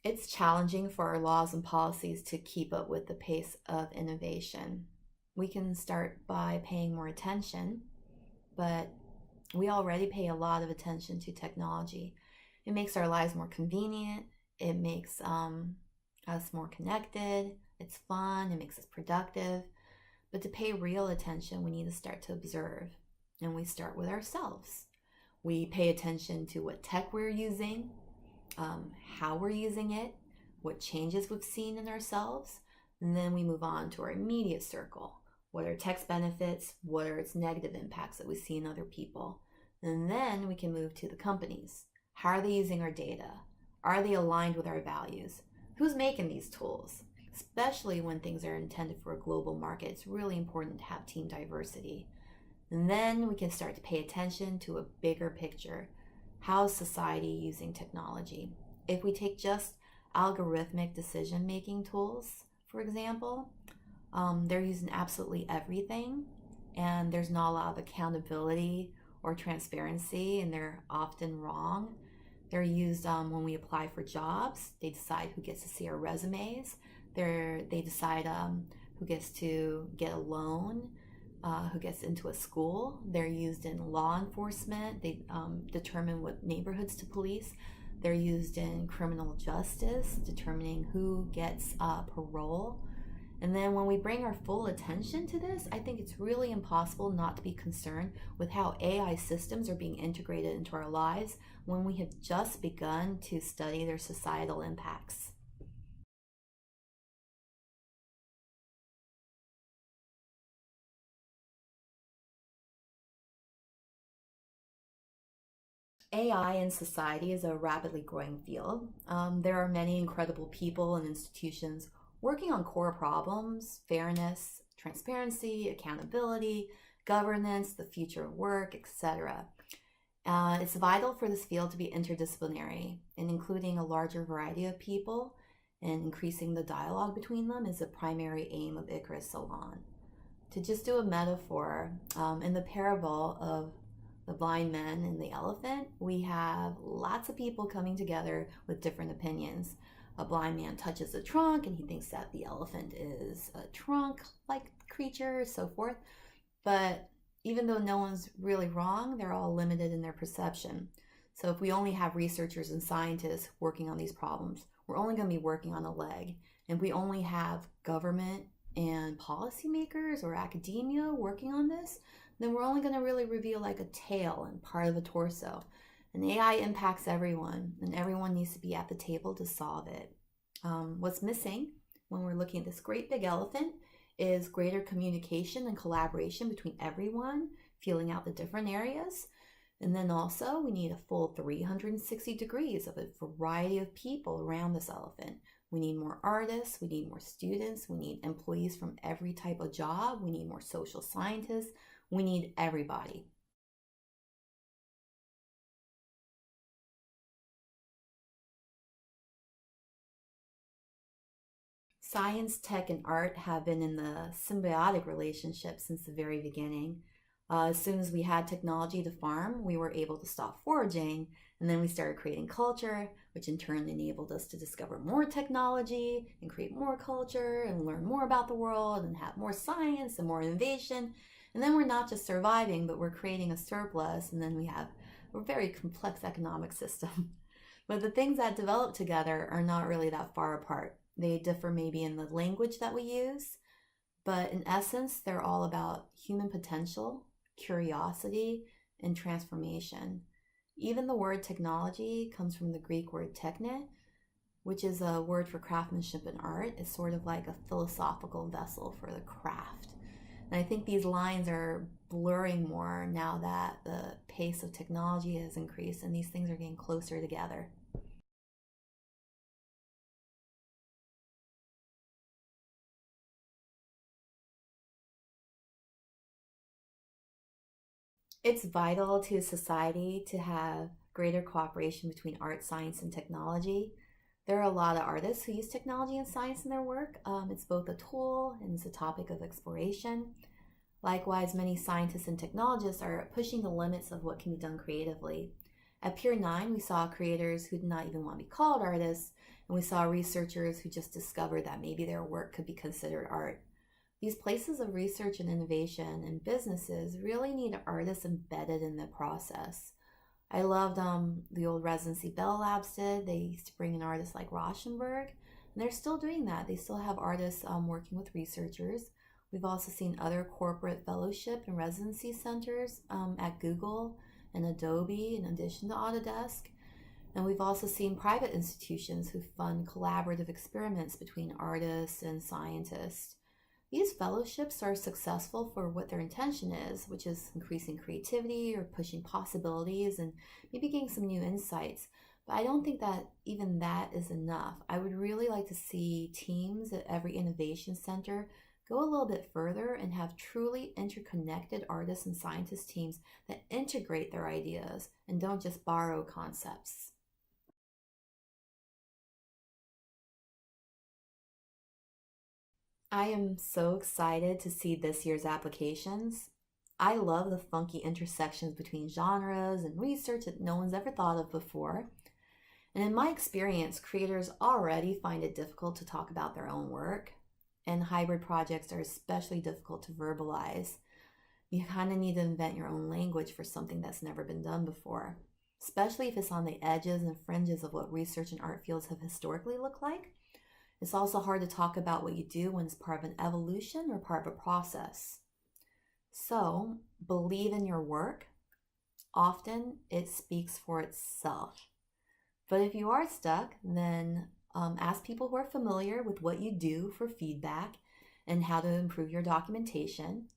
It's challenging for our laws and policies to keep up with the pace of innovation. We can start by paying more attention, but we already pay a lot of attention to technology. It makes our lives more convenient, it makes us more connected, it's fun, it makes us productive. But to pay real attention, we need to start to observe, and we start with ourselves. We pay attention to what tech we're using, how we're using it, what changes we've seen in ourselves, and then we move on to our immediate circle. What are tech's benefits? What are its negative impacts that we see in other people? And then we can move to the companies. How are they using our data? Are they aligned with our values? Who's making these tools? Especially when things are intended for a global market, it's really important to have team diversity. And then we can start to pay attention to a bigger picture. How is society using technology? If we take just algorithmic decision-making tools, for example, they're used in absolutely everything, and there's not a lot of accountability or transparency, and they're often wrong. They're used when we apply for jobs. They decide who gets to see our resumes. They decide who gets to get a loan, who gets into a school. They're used in law enforcement. They determine what neighborhoods to police. They're used in criminal justice, determining who gets parole. And then when we bring our full attention to this, I think it's really impossible not to be concerned with how AI systems are being integrated into our lives when we have just begun to study their societal impacts. AI in society is a rapidly growing field. There are many incredible people and institutions working on core problems: fairness, transparency, accountability, governance, the future of work, etc. It's vital for this field to be interdisciplinary, and including a larger variety of people and increasing the dialogue between them is a primary aim of Icarus Salon. To just do a metaphor, in the parable of the blind man and the elephant, we have lots of people coming together with different opinions. A blind man touches a trunk and he thinks that the elephant is a trunk-like creature, so forth. But even though no one's really wrong, they're all limited in their perception. So if we only have researchers and scientists working on these problems, we're only going to be working on a leg. And if we only have government and policymakers or academia working on this, then we're only going to really reveal like a tail and part of a torso. And AI impacts everyone, and everyone needs to be at the table to solve it. What's missing when we're looking at this great big elephant is greater communication and collaboration between everyone, feeling out the different areas. And then also we need a full 360 degrees of a variety of people around this elephant. We need more artists, we need more students, we need employees from every type of job, we need more social scientists, we need everybody. Science, tech, and art have been in the symbiotic relationship since the very beginning. As soon as we had technology to farm, we were able to stop foraging, and then we started creating culture, which in turn enabled us to discover more technology and create more culture and learn more about the world and have more science and more innovation. And then we're not just surviving, but we're creating a surplus, and then we have a very complex economic system. But the things that develop together are not really that far apart. They differ maybe in the language that we use, but in essence, they're all about human potential, curiosity, and transformation. Even the word technology comes from the Greek word techne, which is a word for craftsmanship and art. It's sort of like a philosophical vessel for the craft. And I think these lines are blurring more now that the pace of technology has increased and these things are getting closer together. It's vital to society to have greater cooperation between art, science, and technology. There are a lot of artists who use technology and science in their work. It's both a tool and it's a topic of exploration. Likewise, many scientists and technologists are pushing the limits of what can be done creatively. At Pier 9, we saw creators who did not even want to be called artists, And we saw researchers who just discovered that maybe their work could be considered art. These places of research and innovation and businesses really need artists embedded in the process. I loved the old residency Bell Labs did. They used to bring in artists like Rauschenberg, and they're still doing that. They still have artists working with researchers. We've also seen other corporate fellowship and residency centers at Google and Adobe, in addition to Autodesk. And we've also seen private institutions who fund collaborative experiments between artists and scientists. These fellowships are successful for what their intention is, which is increasing creativity or pushing possibilities and maybe getting some new insights. But I don't think that even that is enough. I would really like to see teams at every innovation center go a little bit further and have truly interconnected artists and scientist teams that integrate their ideas and don't just borrow concepts. I am so excited to see this year's applications. I love the funky intersections between genres and research that no one's ever thought of before. And in my experience, creators already find it difficult to talk about their own work, and hybrid projects are especially difficult to verbalize. You kind of need to invent your own language for something that's never been done before, especially if it's on the edges and fringes of what research and art fields have historically looked like. It's also hard to talk about what you do when it's part of an evolution or part of a process. So, believe in your work. Often it speaks for itself. But if you are stuck, then ask people who are familiar with what you do for feedback and how to improve your documentation.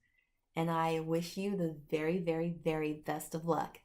And I wish you the very, very, very best of luck.